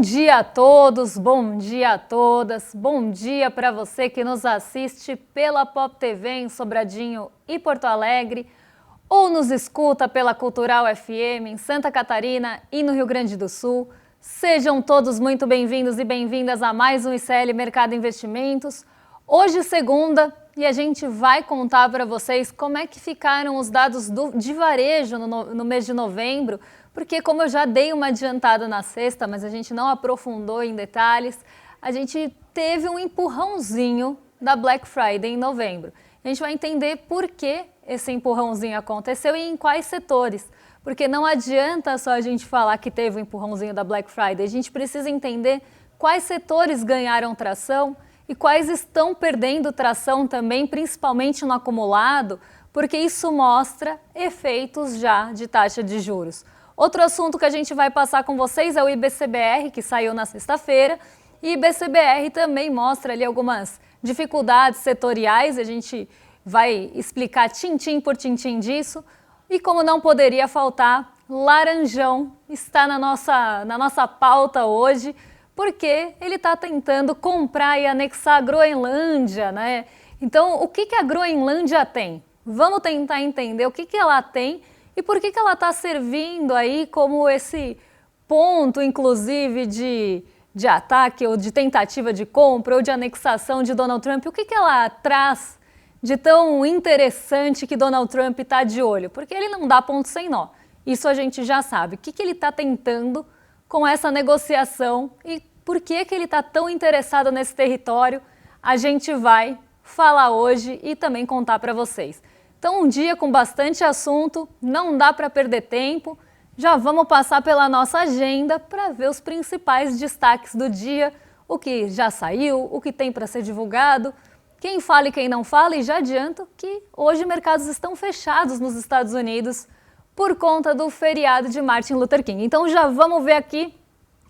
dia a todos, bom dia a todas, bom dia para você que nos assiste pela Pop TV em Sobradinho e Porto Alegre ou nos escuta pela Cultural FM em Santa Catarina e no Rio Grande do Sul. Sejam todos muito bem-vindos e bem-vindas a mais um ICL Mercado Investimentos. Hoje segunda e a gente vai contar para vocês como é que ficaram os dados de varejo no mês de novembro, porque como eu já dei uma adiantada na sexta, mas a gente não aprofundou em detalhes, a gente teve um empurrãozinho da Black Friday em novembro. A gente vai entender por que esse empurrãozinho aconteceu e em quais setores, porque não adianta só a gente falar que teve um empurrãozinho da Black Friday, a gente precisa entender quais setores ganharam tração e quais estão perdendo tração também, principalmente no acumulado, porque isso mostra efeitos já de taxa de juros. Outro assunto que a gente vai passar com vocês é o IBCBR, que saiu na sexta-feira, e IBCBR também mostra ali algumas dificuldades setoriais, a gente vai explicar tintim por tintim disso, e como não poderia faltar, Laranjão está na nossa pauta hoje, porque ele está tentando comprar e anexar a Groenlândia, né? Então, o que a Groenlândia tem? Vamos tentar entender o que ela tem e por que ela está servindo aí como esse ponto, inclusive, de ataque ou de tentativa de compra ou de anexação de Donald Trump. O que ela traz de tão interessante que Donald Trump está de olho? Porque ele não dá ponto sem nó. Isso a gente já sabe. O que ele está tentando com essa negociação e por que ele está tão interessado nesse território, a gente vai falar hoje e também contar para vocês. Então, um dia com bastante assunto, não dá para perder tempo. Já vamos passar pela nossa agenda para ver os principais destaques do dia, o que já saiu, o que tem para ser divulgado, quem fala e quem não fala, e já adianto que hoje mercados estão fechados nos Estados Unidos por conta do feriado de Martin Luther King. Então já vamos ver aqui,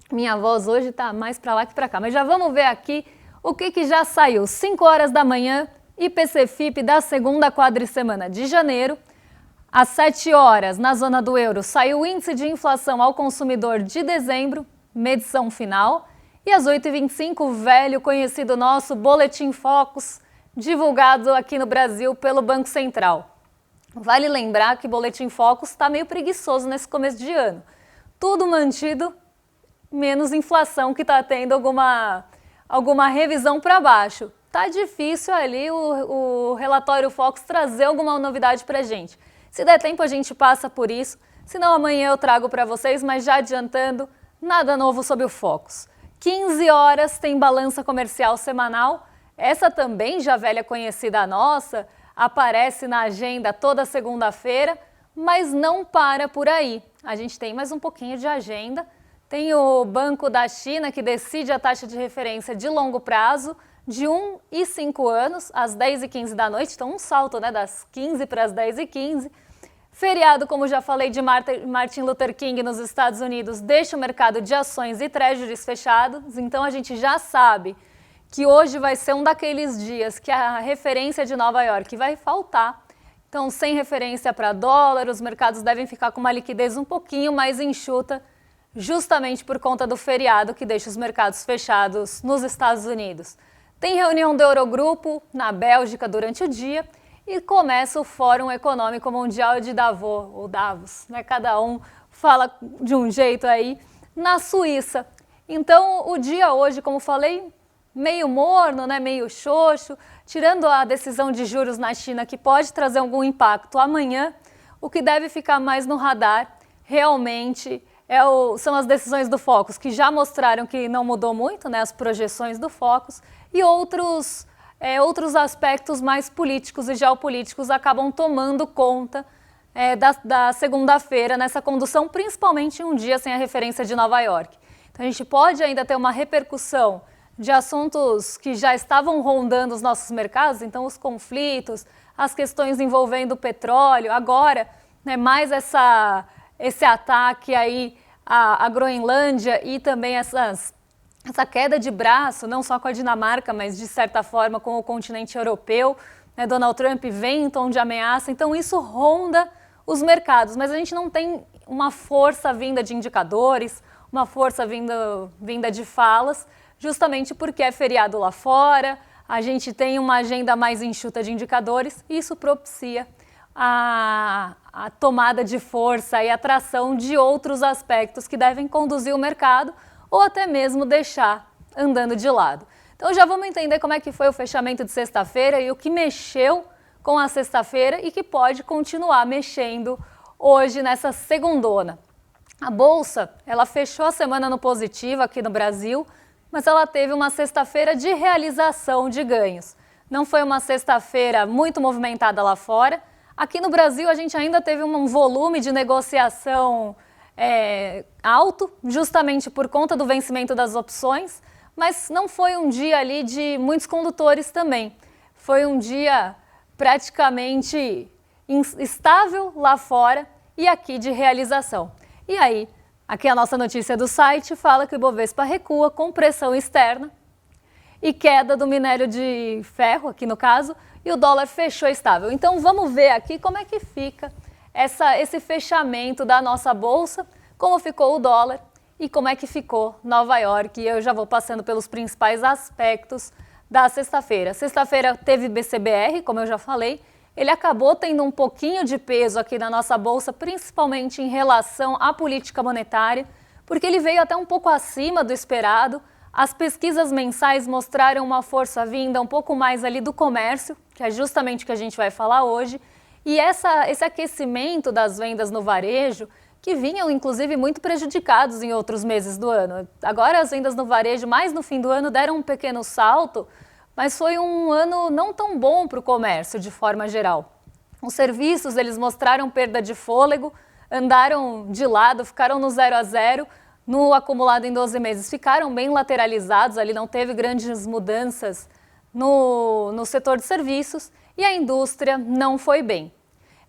minha voz hoje está mais para lá que para cá, mas já vamos ver aqui o que já saiu. 5 horas da manhã, IPC-FIP da segunda quadricemana de janeiro. Às 7 horas, na zona do euro, saiu o índice de inflação ao consumidor de dezembro, medição final. E às 8h25, o velho conhecido nosso Boletim Focus, divulgado aqui no Brasil pelo Banco Central. Vale lembrar que o Boletim Focus está meio preguiçoso nesse começo de ano. Tudo mantido, menos inflação, que está tendo alguma revisão para baixo. Tá difícil ali o relatório Focus trazer alguma novidade para a gente. Se der tempo a gente passa por isso, senão amanhã eu trago para vocês, mas já adiantando, nada novo sobre o Focus. 15 horas tem balança comercial semanal, essa também já velha conhecida nossa, aparece na agenda toda segunda-feira, mas não para por aí. A gente tem mais um pouquinho de agenda, tem o Banco da China que decide a taxa de referência de longo prazo, de 1 e 5 anos, às 10h15 da noite, então um salto, né, das 15 para as 10h15. Feriado, como já falei, de Martin Luther King nos Estados Unidos, deixa o mercado de ações e treasuries fechados, então a gente já sabe que hoje vai ser um daqueles dias que a referência de Nova York vai faltar. Então, sem referência para dólar, os mercados devem ficar com uma liquidez um pouquinho mais enxuta, justamente por conta do feriado que deixa os mercados fechados nos Estados Unidos. Tem reunião do Eurogrupo na Bélgica durante o dia e começa o Fórum Econômico Mundial de Davos, ou Davos, né? Cada um fala de um jeito aí, na Suíça. Então, o dia hoje, como falei, meio morno, né? Meio xoxo, tirando a decisão de juros na China, que pode trazer algum impacto amanhã, o que deve ficar mais no radar realmente são as decisões do Focus, que já mostraram que não mudou muito, né, as projeções do Focus, e outros aspectos mais políticos e geopolíticos acabam tomando conta da segunda-feira nessa condução, principalmente em um dia sem a referência de Nova York. Então a gente pode ainda ter uma repercussão de assuntos que já estavam rondando os nossos mercados, então os conflitos, as questões envolvendo o petróleo, agora, né, mais esse ataque aí à Groenlândia e também essa queda de braço, não só com a Dinamarca, mas de certa forma com o continente europeu, né? Donald Trump vem em tom de ameaça, então isso ronda os mercados, mas a gente não tem uma força vinda de indicadores, uma força vinda de falas, justamente porque é feriado lá fora, a gente tem uma agenda mais enxuta de indicadores e isso propicia a tomada de força e atração de outros aspectos que devem conduzir o mercado ou até mesmo deixar andando de lado. Então já vamos entender como é que foi o fechamento de sexta-feira e o que mexeu com a sexta-feira e que pode continuar mexendo hoje nessa segundona. A Bolsa, ela fechou a semana no positivo aqui no Brasil, mas ela teve uma sexta-feira de realização de ganhos. Não foi uma sexta-feira muito movimentada lá fora. Aqui no Brasil a gente ainda teve um volume de negociação alto, justamente por conta do vencimento das opções, mas não foi um dia ali de muitos condutores também. Foi um dia praticamente estável lá fora e aqui de realização. E aí, aqui a nossa notícia do site fala que o Ibovespa recua com pressão externa e queda do minério de ferro, aqui no caso, e o dólar fechou estável. Então vamos ver aqui como é que fica esse fechamento da nossa bolsa, como ficou o dólar e como é que ficou Nova York. E eu já vou passando pelos principais aspectos da sexta-feira. Sexta-feira teve BCBR, como eu já falei, ele acabou tendo um pouquinho de peso aqui na nossa bolsa, principalmente em relação à política monetária, porque ele veio até um pouco acima do esperado. As pesquisas mensais mostraram uma força vinda um pouco mais ali do comércio, que é justamente o que a gente vai falar hoje, e esse aquecimento das vendas no varejo, que vinham inclusive muito prejudicados em outros meses do ano. Agora as vendas no varejo, mais no fim do ano, deram um pequeno salto, mas foi um ano não tão bom para o comércio de forma geral. Os serviços, eles mostraram perda de fôlego, andaram de lado, ficaram no 0 a 0, no acumulado em 12 meses, ficaram bem lateralizados, ali não teve grandes mudanças no setor de serviços e a indústria não foi bem.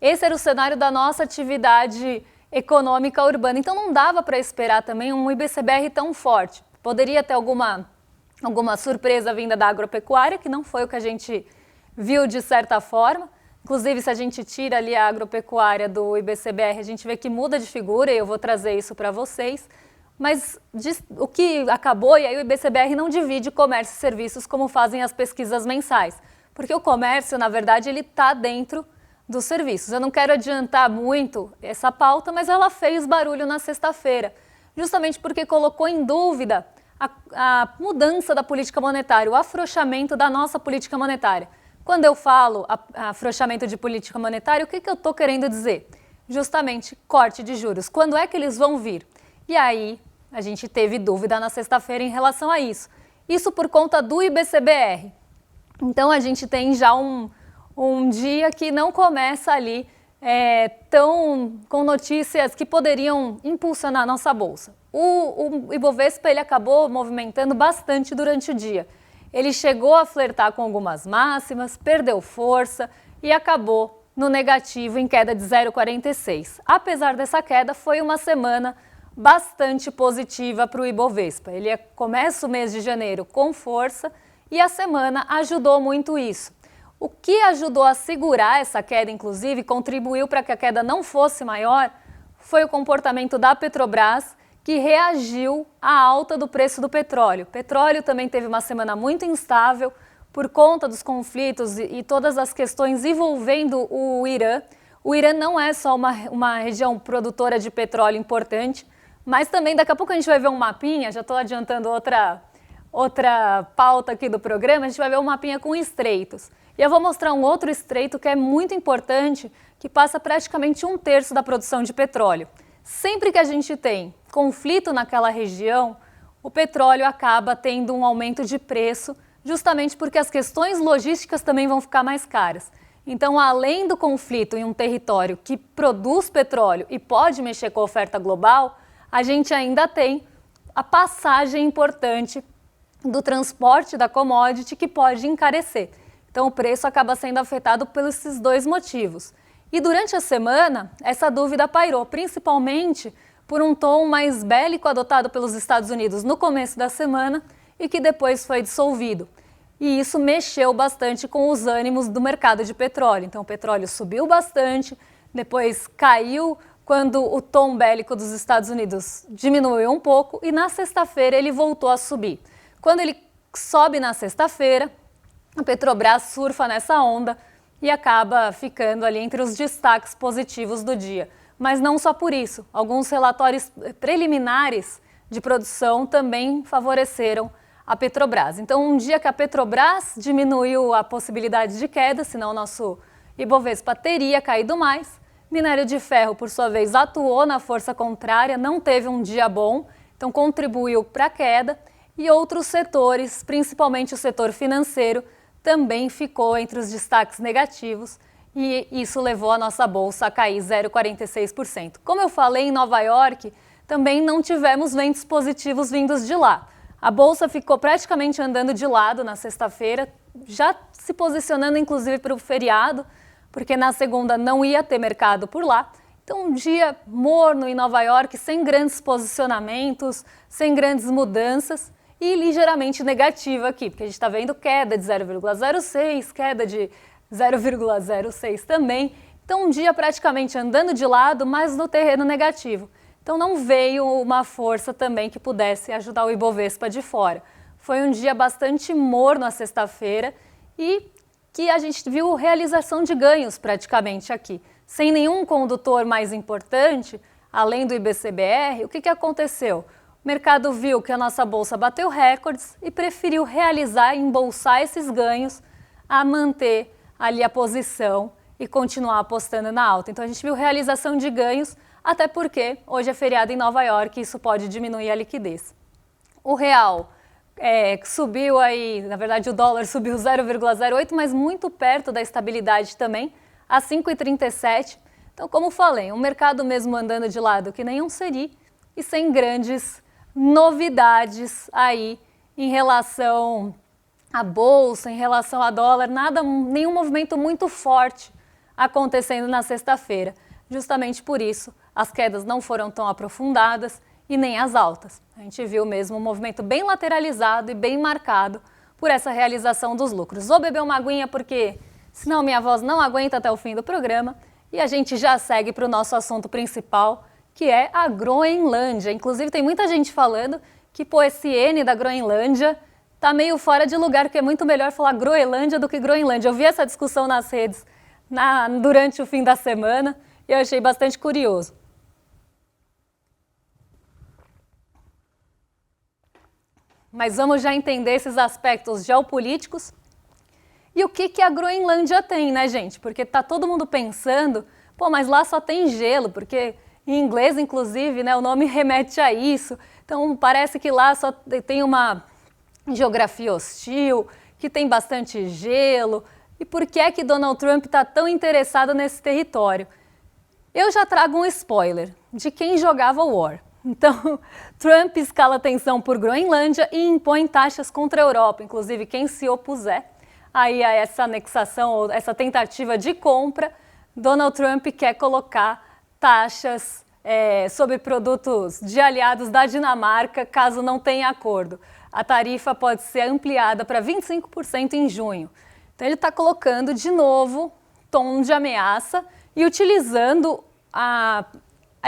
Esse era o cenário da nossa atividade econômica urbana, então não dava para esperar também um IBCBR tão forte. Poderia ter alguma surpresa vinda da agropecuária, que não foi o que a gente viu de certa forma. Inclusive, se a gente tira ali a agropecuária do IBCBR, a gente vê que muda de figura e eu vou trazer isso para vocês. Mas o que acabou, e aí o IBCBR não divide comércio e serviços como fazem as pesquisas mensais. Porque o comércio, na verdade, ele está dentro dos serviços. Eu não quero adiantar muito essa pauta, mas ela fez barulho na sexta-feira, justamente porque colocou em dúvida a mudança da política monetária, o afrouxamento da nossa política monetária. Quando eu falo afrouxamento de política monetária, o que eu estou querendo dizer? Justamente corte de juros. Quando é que eles vão vir? E aí a gente teve dúvida na sexta-feira em relação a isso. Isso por conta do IBCBR. Então a gente tem já um dia que não começa ali com notícias que poderiam impulsionar a nossa bolsa. O Ibovespa ele acabou movimentando bastante durante o dia. Ele chegou a flertar com algumas máximas, perdeu força e acabou no negativo em queda de 0,46. Apesar dessa queda, foi uma semana bastante positiva para o Ibovespa. Ele começa o mês de janeiro com força e a semana ajudou muito isso. O que ajudou a segurar essa queda, inclusive, contribuiu para que a queda não fosse maior, foi o comportamento da Petrobras, que reagiu à alta do preço do petróleo. O petróleo também teve uma semana muito instável por conta dos conflitos e todas as questões envolvendo o Irã. O Irã não é só uma região produtora de petróleo importante, mas também daqui a pouco a gente vai ver um mapinha, já estou adiantando outra pauta aqui do programa, a gente vai ver um mapinha com estreitos. E eu vou mostrar um outro estreito que é muito importante, que passa praticamente 1/3 da produção de petróleo. Sempre que a gente tem conflito naquela região, o petróleo acaba tendo um aumento de preço, justamente porque as questões logísticas também vão ficar mais caras. Então, além do conflito em um território que produz petróleo e pode mexer com a oferta global, a gente ainda tem a passagem importante do transporte da commodity que pode encarecer. Então, o preço acaba sendo afetado por esses dois motivos. E durante a semana, essa dúvida pairou, principalmente por um tom mais bélico adotado pelos Estados Unidos no começo da semana e que depois foi dissolvido. E isso mexeu bastante com os ânimos do mercado de petróleo. Então, o petróleo subiu bastante, depois caiu quando o tom bélico dos Estados Unidos diminuiu um pouco e na sexta-feira ele voltou a subir. Quando ele sobe na sexta-feira, a Petrobras surfa nessa onda e acaba ficando ali entre os destaques positivos do dia. Mas não só por isso, alguns relatórios preliminares de produção também favoreceram a Petrobras. Então, um dia que a Petrobras diminuiu a possibilidade de queda, senão o nosso Ibovespa teria caído mais, minério de ferro, por sua vez, atuou na força contrária, não teve um dia bom, então contribuiu para a queda, e outros setores, principalmente o setor financeiro, também ficou entre os destaques negativos, e isso levou a nossa bolsa a cair 0,46%. Como eu falei, em Nova York, também não tivemos ventos positivos vindos de lá. A bolsa ficou praticamente andando de lado na sexta-feira, já se posicionando inclusive para o feriado, porque na segunda não ia ter mercado por lá. Então, um dia morno em Nova York, sem grandes posicionamentos, sem grandes mudanças e ligeiramente negativo aqui, porque a gente está vendo queda de 0,06, queda de 0,06 também. Então, um dia praticamente andando de lado, mas no terreno negativo. Então, não veio uma força também que pudesse ajudar o Ibovespa de fora. Foi um dia bastante morno a sexta-feira e que a gente viu realização de ganhos praticamente aqui. Sem nenhum condutor mais importante, além do IBCBR, o que aconteceu? O mercado viu que a nossa bolsa bateu recordes e preferiu realizar e embolsar esses ganhos a manter ali a posição e continuar apostando na alta. Então a gente viu realização de ganhos, até porque hoje é feriado em Nova York e isso pode diminuir a liquidez. O real subiu aí, na verdade o dólar subiu 0,08, mas muito perto da estabilidade também, a 5,37. Então, como falei, um mercado mesmo andando de lado que nem um seri e sem grandes novidades aí em relação à bolsa, em relação a dólar, nenhum movimento muito forte acontecendo na sexta-feira. Justamente por isso, as quedas não foram tão aprofundadas e nem as altas. A gente viu mesmo um movimento bem lateralizado e bem marcado por essa realização dos lucros. Vou beber uma aguinha porque senão minha voz não aguenta até o fim do programa e a gente já segue para o nosso assunto principal, que é a Groenlândia. Inclusive tem muita gente falando que esse N da Groenlândia tá meio fora de lugar, que é muito melhor falar Groenlândia do que Groenlândia. Eu vi essa discussão nas redes durante o fim da semana e eu achei bastante curioso. Mas vamos já entender esses aspectos geopolíticos e o que a Groenlândia tem, né, gente? Porque tá todo mundo pensando, mas lá só tem gelo, porque em inglês, inclusive, né, o nome remete a isso. Então parece que lá só tem uma geografia hostil, que tem bastante gelo. E por que é que Donald Trump está tão interessado nesse território? Eu já trago um spoiler de quem jogava War. Então, Trump escala tensão por Groenlândia e impõe taxas contra a Europa, inclusive quem se opuser aí a essa anexação ou essa tentativa de compra, Donald Trump quer colocar taxas sobre produtos de aliados da Dinamarca caso não tenha acordo. A tarifa pode ser ampliada para 25% em junho. Então ele está colocando de novo tom de ameaça e utilizando a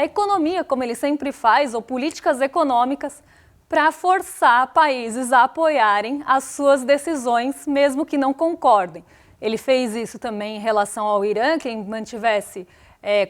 economia, como ele sempre faz, ou políticas econômicas, para forçar países a apoiarem as suas decisões, mesmo que não concordem. Ele fez isso também em relação ao Irã, quem mantivesse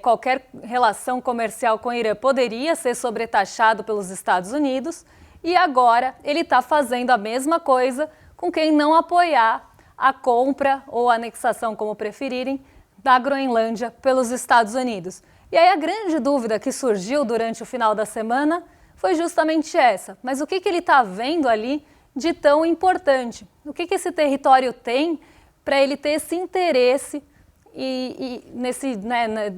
qualquer relação comercial com o Irã poderia ser sobretaxado pelos Estados Unidos, e agora ele está fazendo a mesma coisa com quem não apoiar a compra ou a anexação, como preferirem, da Groenlândia pelos Estados Unidos. E aí a grande dúvida que surgiu durante o final da semana foi justamente essa. Mas o que ele está vendo ali de tão importante? O que esse território tem para ele ter esse interesse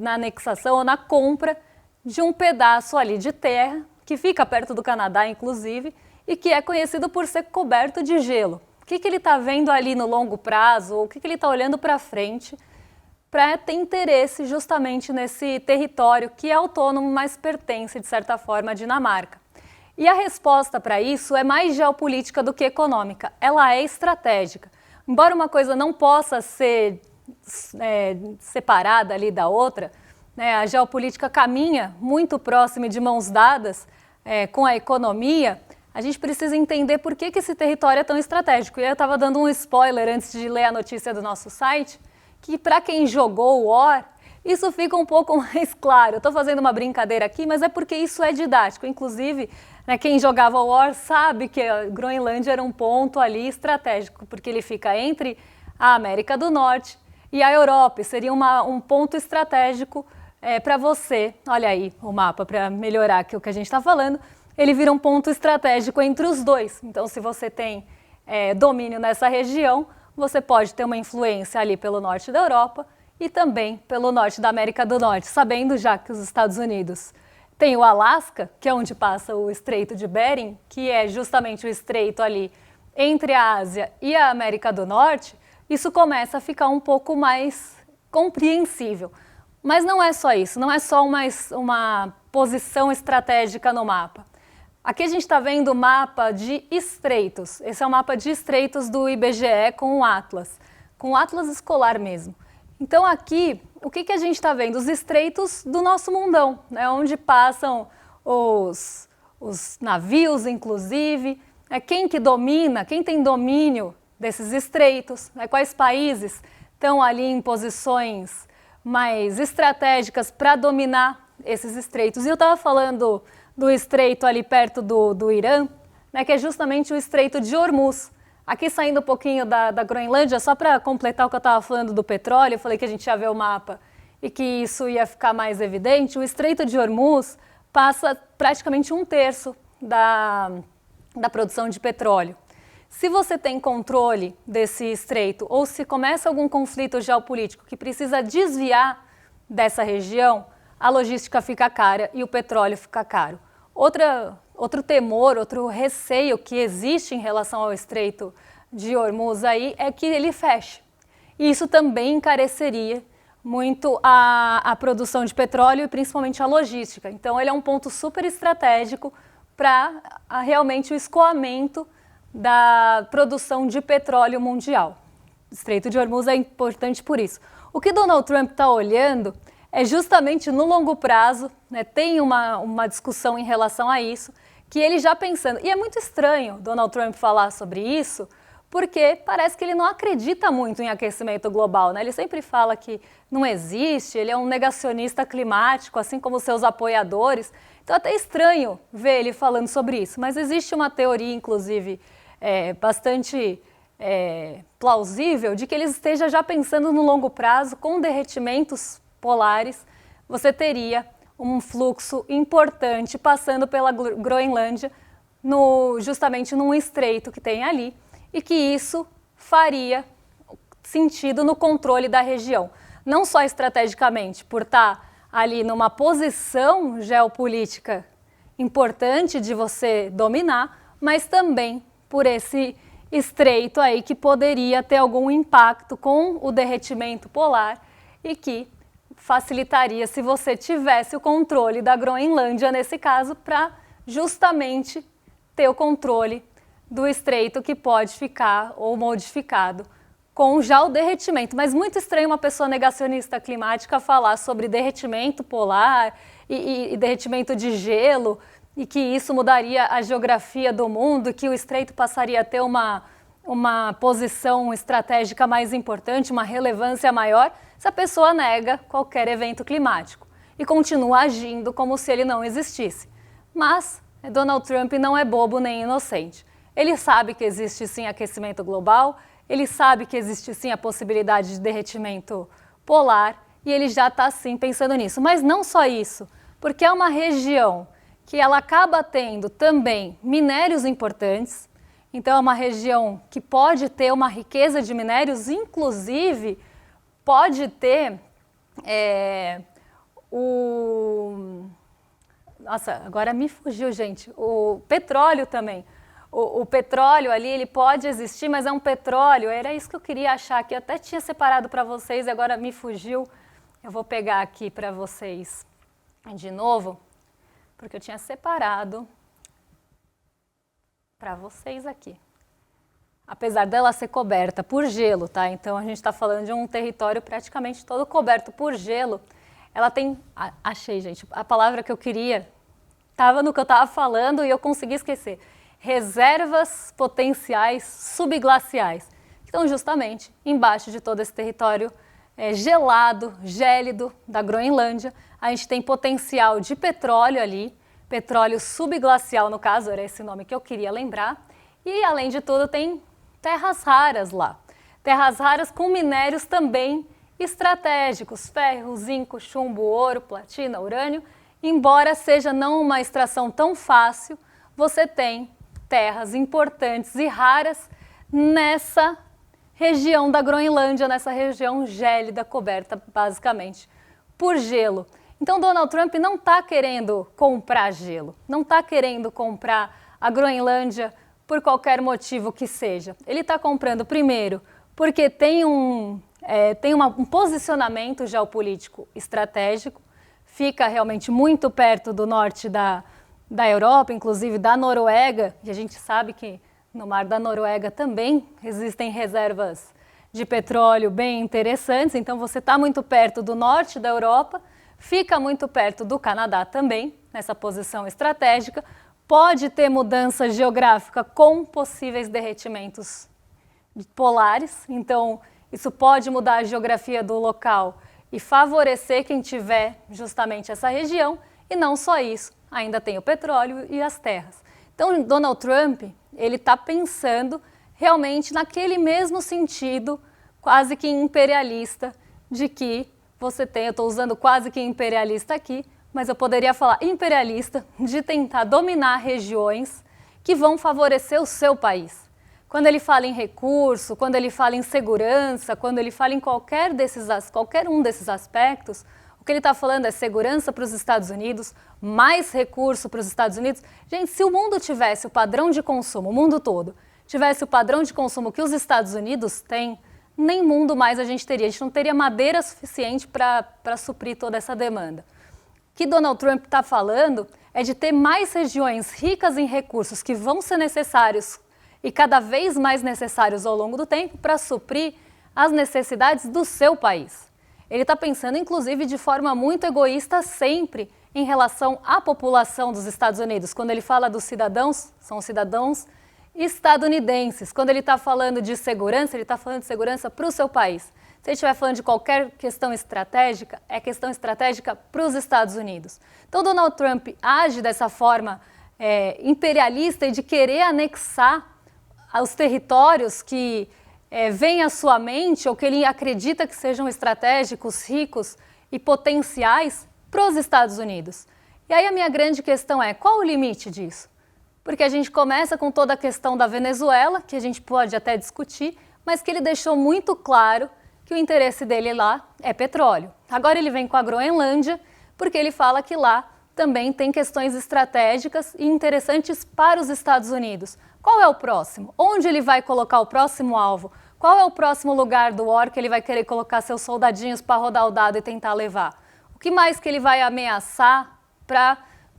na anexação ou na compra de um pedaço ali de terra, que fica perto do Canadá, inclusive, e que é conhecido por ser coberto de gelo? O que ele está vendo ali no longo prazo, ou o que ele está olhando para frente para ter interesse justamente nesse território que é autônomo, mas pertence, de certa forma, à Dinamarca. E a resposta para isso é mais geopolítica do que econômica. Ela é estratégica. Embora uma coisa não possa ser separada ali da outra, né, a geopolítica caminha muito próxima e de mãos dadas com a economia, a gente precisa entender por que esse território é tão estratégico. E eu estava dando um spoiler antes de ler a notícia do nosso site, que para quem jogou o War, isso fica um pouco mais claro. Estou fazendo uma brincadeira aqui, mas é porque isso é didático. Inclusive, né, quem jogava o War sabe que a Groenlândia era um ponto ali estratégico, porque ele fica entre a América do Norte e a Europa. Seria um ponto estratégico para você. Olha aí o mapa para melhorar aqui o que a gente está falando. Ele vira um ponto estratégico entre os dois. Então, se você tem domínio nessa região, você pode ter uma influência ali pelo norte da Europa e também pelo norte da América do Norte, sabendo já que os Estados Unidos tem o Alasca, que é onde passa o Estreito de Bering, que é justamente o estreito ali entre a Ásia e a América do Norte, isso começa a ficar um pouco mais compreensível. Mas não é só isso, não é só uma posição estratégica no mapa. Aqui a gente está vendo o mapa de estreitos. Esse é o mapa de estreitos do IBGE com o Atlas escolar mesmo. Então aqui, o que a gente está vendo? Os estreitos do nosso mundão, né? Onde passam os navios, inclusive, quem que domina, quem tem domínio desses estreitos, quais países estão ali em posições mais estratégicas para dominar esses estreitos. E eu estava falando do estreito ali perto do Irã, que é justamente o Estreito de Hormuz. Aqui saindo um pouquinho da Groenlândia, só para completar o que eu estava falando do petróleo, eu falei que a gente ia ver o mapa e que isso ia ficar mais evidente. O Estreito de Hormuz passa praticamente 1/3 da produção de petróleo. Se você tem controle desse estreito ou se começa algum conflito geopolítico que precisa desviar dessa região, a logística fica cara e o petróleo fica caro. Outro temor, outro receio que existe em relação ao Estreito de Hormuz aí é que ele feche. E isso também encareceria muito a produção de petróleo e principalmente a logística. Então ele é um ponto super estratégico para realmente o escoamento da produção de petróleo mundial. O Estreito de Hormuz é importante por isso. O que Donald Trump está olhando é justamente no longo prazo, tem uma discussão em relação a isso, que ele já pensando, e é muito estranho Donald Trump falar sobre isso, porque parece que ele não acredita muito em aquecimento global, Ele sempre fala que não existe, ele é um negacionista climático, assim como seus apoiadores, então é até estranho ver ele falando sobre isso, mas existe uma teoria, inclusive, bastante plausível, de que ele esteja já pensando no longo prazo, com derretimentos polares, você teria um fluxo importante passando pela Groenlândia, justamente num estreito que tem ali, e que isso faria sentido no controle da região. Não só estrategicamente, por estar ali numa posição geopolítica importante de você dominar, mas também por esse estreito aí que poderia ter algum impacto com o derretimento polar e que facilitaria se você tivesse o controle da Groenlândia, nesse caso, para justamente ter o controle do estreito que pode ficar ou modificado com já o derretimento. Mas muito estranho uma pessoa negacionista climática falar sobre derretimento polar e derretimento de gelo e que isso mudaria a geografia do mundo, que o estreito passaria a ter uma posição estratégica mais importante, uma relevância maior, se a pessoa nega qualquer evento climático e continua agindo como se ele não existisse. Mas Donald Trump não é bobo nem inocente. Ele sabe que existe sim aquecimento global, ele sabe que existe sim a possibilidade de derretimento polar e ele já está sim pensando nisso. Mas não só isso, porque é uma região que ela acaba tendo também minérios importantes, então é uma região que pode ter uma riqueza de minérios, inclusive pode ter Nossa, agora me fugiu, gente. O petróleo também. O petróleo ali, ele pode existir, mas é um petróleo, era isso que eu queria achar aqui, eu até tinha separado para vocês e agora me fugiu. Eu vou pegar aqui para vocês de novo, porque eu tinha separado para vocês aqui. Apesar dela ser coberta por gelo, tá? Então a gente está falando de um território praticamente todo coberto por gelo. ela tem, achei, gente, a palavra que eu queria, estava no que eu estava falando e eu consegui esquecer, reservas potenciais subglaciais, que estão justamente embaixo de todo esse território gelado, gélido da Groenlândia. A gente tem potencial de petróleo ali, petróleo subglacial no caso, era esse nome que eu queria lembrar, e além de tudo tem terras raras lá, terras raras com minérios também estratégicos, ferro, zinco, chumbo, ouro, platina, urânio. Embora seja não uma extração tão fácil, você tem terras importantes e raras nessa região da Groenlândia, nessa região gélida, coberta basicamente por gelo. Então Donald Trump não está querendo comprar gelo, não está querendo comprar a Groenlândia por qualquer motivo que seja. Ele está comprando primeiro porque tem um posicionamento geopolítico estratégico, fica realmente muito perto do norte da Europa, inclusive da Noruega, e a gente sabe que no mar da Noruega também existem reservas de petróleo bem interessantes, então você está muito perto do norte da Europa, fica muito perto do Canadá também, nessa posição estratégica, pode ter mudança geográfica com possíveis derretimentos polares, então isso pode mudar a geografia do local e favorecer quem tiver justamente essa região, e não só isso, ainda tem o petróleo e as terras. Então Donald Trump, ele está pensando realmente naquele mesmo sentido, quase que imperialista, de que você tem, eu estou usando quase que imperialista aqui, mas eu poderia falar imperialista, de tentar dominar regiões que vão favorecer o seu país. Quando ele fala em recurso, quando ele fala em segurança, quando ele fala em qualquer um desses aspectos, o que ele está falando é segurança para os Estados Unidos, mais recurso para os Estados Unidos. Gente, se o mundo tivesse o padrão de consumo, o mundo todo, tivesse o padrão de consumo que os Estados Unidos têm, nem mundo mais a gente teria. A gente não teria madeira suficiente para suprir toda essa demanda. O que Donald Trump está falando é de ter mais regiões ricas em recursos que vão ser necessários e cada vez mais necessários ao longo do tempo para suprir as necessidades do seu país. Ele está pensando, inclusive, de forma muito egoísta sempre em relação à população dos Estados Unidos. Quando ele fala dos cidadãos, são cidadãos estadunidenses. Quando ele está falando de segurança, ele está falando de segurança para o seu país. Se ele estiver falando de qualquer questão estratégica, é questão estratégica para os Estados Unidos. Então, Donald Trump age dessa forma imperialista e de querer anexar os territórios que vêm à sua mente ou que ele acredita que sejam estratégicos, ricos e potenciais para os Estados Unidos. E aí a minha grande questão é, qual o limite disso? Porque a gente começa com toda a questão da Venezuela, que a gente pode até discutir, mas que ele deixou muito claro que o interesse dele lá é petróleo. Agora ele vem com a Groenlândia, porque ele fala que lá também tem questões estratégicas e interessantes para os Estados Unidos. Qual é o próximo? Onde ele vai colocar o próximo alvo? Qual é o próximo lugar do war que ele vai querer colocar seus soldadinhos para rodar o dado e tentar levar? O que mais que ele vai ameaçar para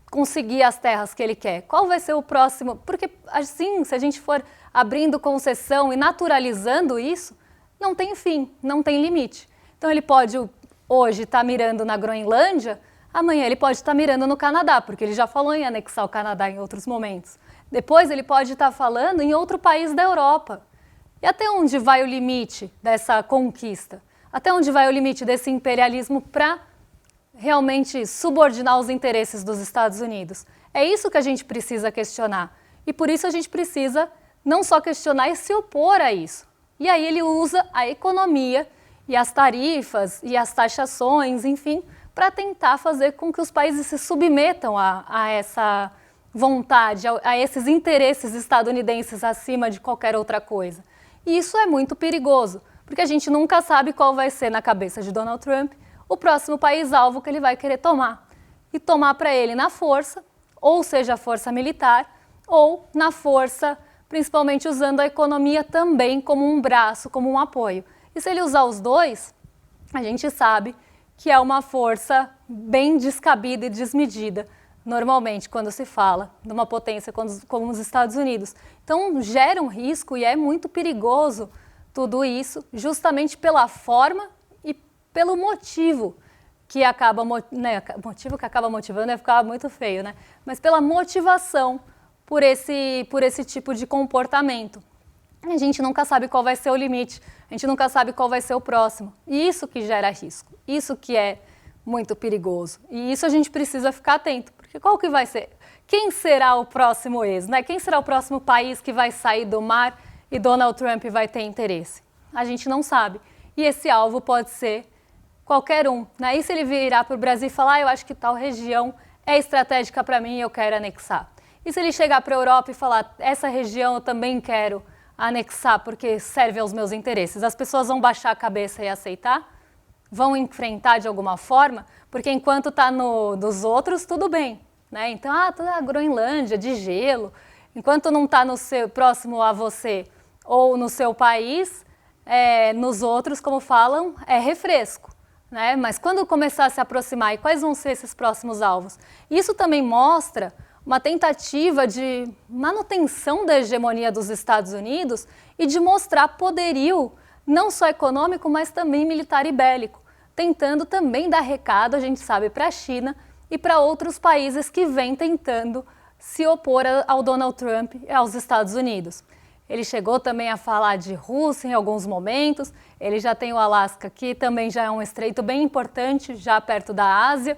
conseguir as terras que ele quer? Qual vai ser o próximo? Porque assim, se a gente for abrindo concessão e naturalizando isso, não tem fim, não tem limite. Então ele pode hoje estar mirando na Groenlândia, amanhã ele pode estar mirando no Canadá, porque ele já falou em anexar o Canadá em outros momentos. Depois ele pode estar falando em outro país da Europa. E até onde vai o limite dessa conquista? Até onde vai o limite desse imperialismo para realmente subordinar os interesses dos Estados Unidos? É isso que a gente precisa questionar. E por isso a gente precisa não só questionar e se opor a isso. E aí ele usa a economia e as tarifas e as taxações, enfim, para tentar fazer com que os países se submetam a essa vontade, a esses interesses estadunidenses acima de qualquer outra coisa. E isso é muito perigoso, porque a gente nunca sabe qual vai ser na cabeça de Donald Trump o próximo país-alvo que ele vai querer tomar. E tomar para ele na força, ou seja, a força militar, ou na força, principalmente usando a economia também como um braço, como um apoio. E se ele usar os dois, a gente sabe que é uma força bem descabida e desmedida, normalmente, quando se fala de uma potência como os Estados Unidos. Então, gera um risco e é muito perigoso tudo isso, justamente pela forma e pelo motivo que acaba, né, motivo que acaba motivando é ficar muito feio, né? Mas pela motivação por esse tipo de comportamento. A gente nunca sabe qual vai ser o limite, a gente nunca sabe qual vai ser o próximo. E isso que gera risco, isso que é muito perigoso. E isso a gente precisa ficar atento, porque qual que vai ser? Quem será o próximo ex, né? Quem será o próximo país que vai sair do mar e Donald Trump vai ter interesse? A gente não sabe. E esse alvo pode ser qualquer um, né? E se ele virar para o Brasil e falar, eu acho que tal região é estratégica para mim e eu quero anexar? E se ele chegar para a Europa e falar, essa região eu também quero anexar porque serve aos meus interesses? As pessoas vão baixar a cabeça e aceitar? Vão enfrentar de alguma forma? Porque enquanto está dos outros, tudo bem, né? Então, toda a Groenlândia, de gelo. Enquanto não está próximo a você ou no seu país, nos outros, como falam, é refresco, né? Mas quando começar a se aproximar, e quais vão ser esses próximos alvos? Isso também mostra uma tentativa de manutenção da hegemonia dos Estados Unidos e de mostrar poderio, não só econômico, mas também militar e bélico, tentando também dar recado, a gente sabe, para a China e para outros países que vêm tentando se opor ao Donald Trump e aos Estados Unidos. Ele chegou também a falar de Rússia em alguns momentos, ele já tem o Alasca, que também já é um estreito bem importante, já perto da Ásia.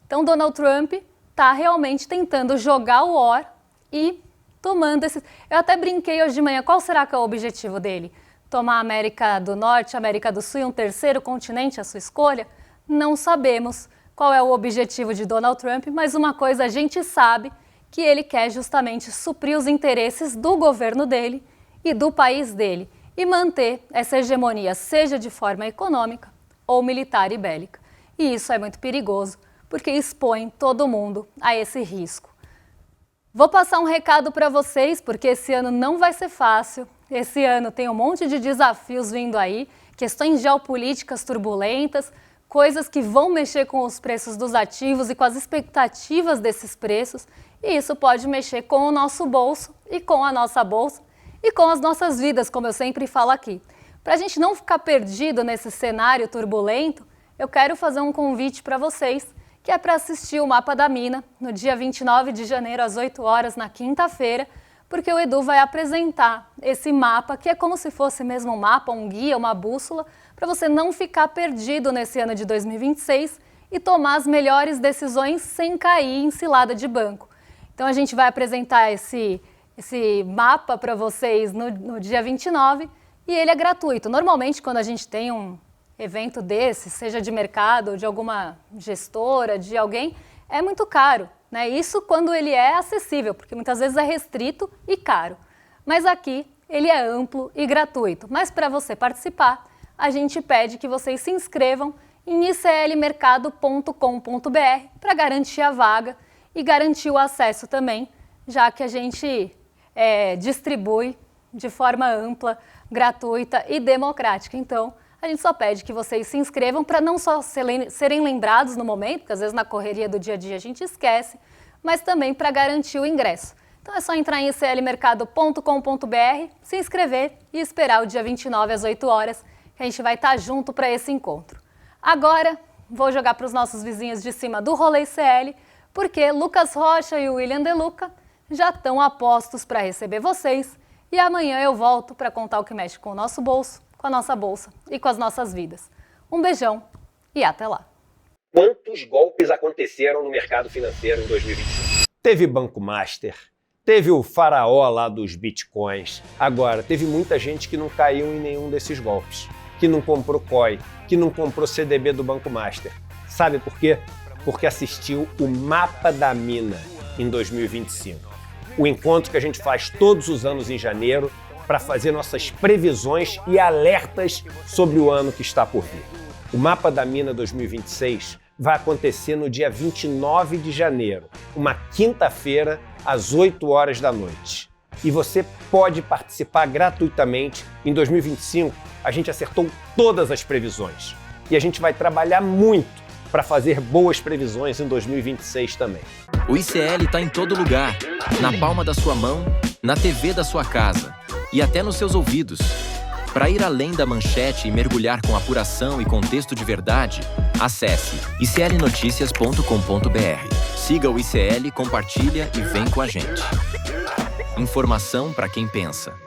Então, Donald Trump está realmente tentando jogar o war e tomando esses... Eu até brinquei hoje de manhã, qual será que é o objetivo dele? Tomar a América do Norte, a América do Sul e um terceiro continente, a sua escolha? Não sabemos qual é o objetivo de Donald Trump, mas uma coisa a gente sabe, que ele quer justamente suprir os interesses do governo dele e do país dele e manter essa hegemonia, seja de forma econômica ou militar e bélica. E isso é muito perigoso, porque expõe todo mundo a esse risco. Vou passar um recado para vocês, porque esse ano não vai ser fácil. Esse ano tem um monte de desafios vindo aí, questões geopolíticas turbulentas, coisas que vão mexer com os preços dos ativos e com as expectativas desses preços. E isso pode mexer com o nosso bolso e com a nossa bolsa e com as nossas vidas, como eu sempre falo aqui. Para a gente não ficar perdido nesse cenário turbulento, eu quero fazer um convite para vocês, que é para assistir o Mapa da Mina, no dia 29 de janeiro, às 8 horas, na quinta-feira, porque o Edu vai apresentar esse mapa, que é como se fosse mesmo um mapa, um guia, uma bússola, para você não ficar perdido nesse ano de 2026 e tomar as melhores decisões sem cair em cilada de banco. Então a gente vai apresentar esse mapa para vocês no dia 29 e ele é gratuito. Normalmente, quando a gente tem um evento desse, seja de mercado, ou de alguma gestora, de alguém, é muito caro, né? Isso quando ele é acessível, porque muitas vezes é restrito e caro. Mas aqui ele é amplo e gratuito. Mas para você participar, a gente pede que vocês se inscrevam em iclmercado.com.br para garantir a vaga e garantir o acesso também, já que a gente distribui de forma ampla, gratuita e democrática. Então, a gente só pede que vocês se inscrevam para não só serem lembrados no momento, porque às vezes na correria do dia a dia a gente esquece, mas também para garantir o ingresso. Então é só entrar em iclmercado.com.br, se inscrever e esperar o dia 29 às 8 horas, que a gente vai estar junto para esse encontro. Agora, vou jogar para os nossos vizinhos de cima do Rolê ICL, porque Lucas Rocha e o William De Luca já estão a postos para receber vocês e amanhã eu volto para contar o que mexe com o nosso bolso, com a nossa bolsa e com as nossas vidas. Um beijão e até lá. Quantos golpes aconteceram no mercado financeiro em 2021? Teve Banco Master, teve o faraó lá dos bitcoins. Agora, teve muita gente que não caiu em nenhum desses golpes, que não comprou COI, que não comprou CDB do Banco Master. Sabe por quê? Porque assistiu o Mapa da Mina em 2025. O encontro que a gente faz todos os anos em janeiro para fazer nossas previsões e alertas sobre o ano que está por vir. O Mapa da Mina 2026 vai acontecer no dia 29 de janeiro, uma quinta-feira, às 8 horas da noite. E você pode participar gratuitamente. Em 2025, a gente acertou todas as previsões. E a gente vai trabalhar muito para fazer boas previsões em 2026 também. O ICL está em todo lugar, na palma da sua mão, na TV da sua casa e até nos seus ouvidos. Para ir além da manchete e mergulhar com apuração e contexto de verdade, acesse iclnoticias.com.br. Siga o ICL, compartilha e vem com a gente. Informação para quem pensa.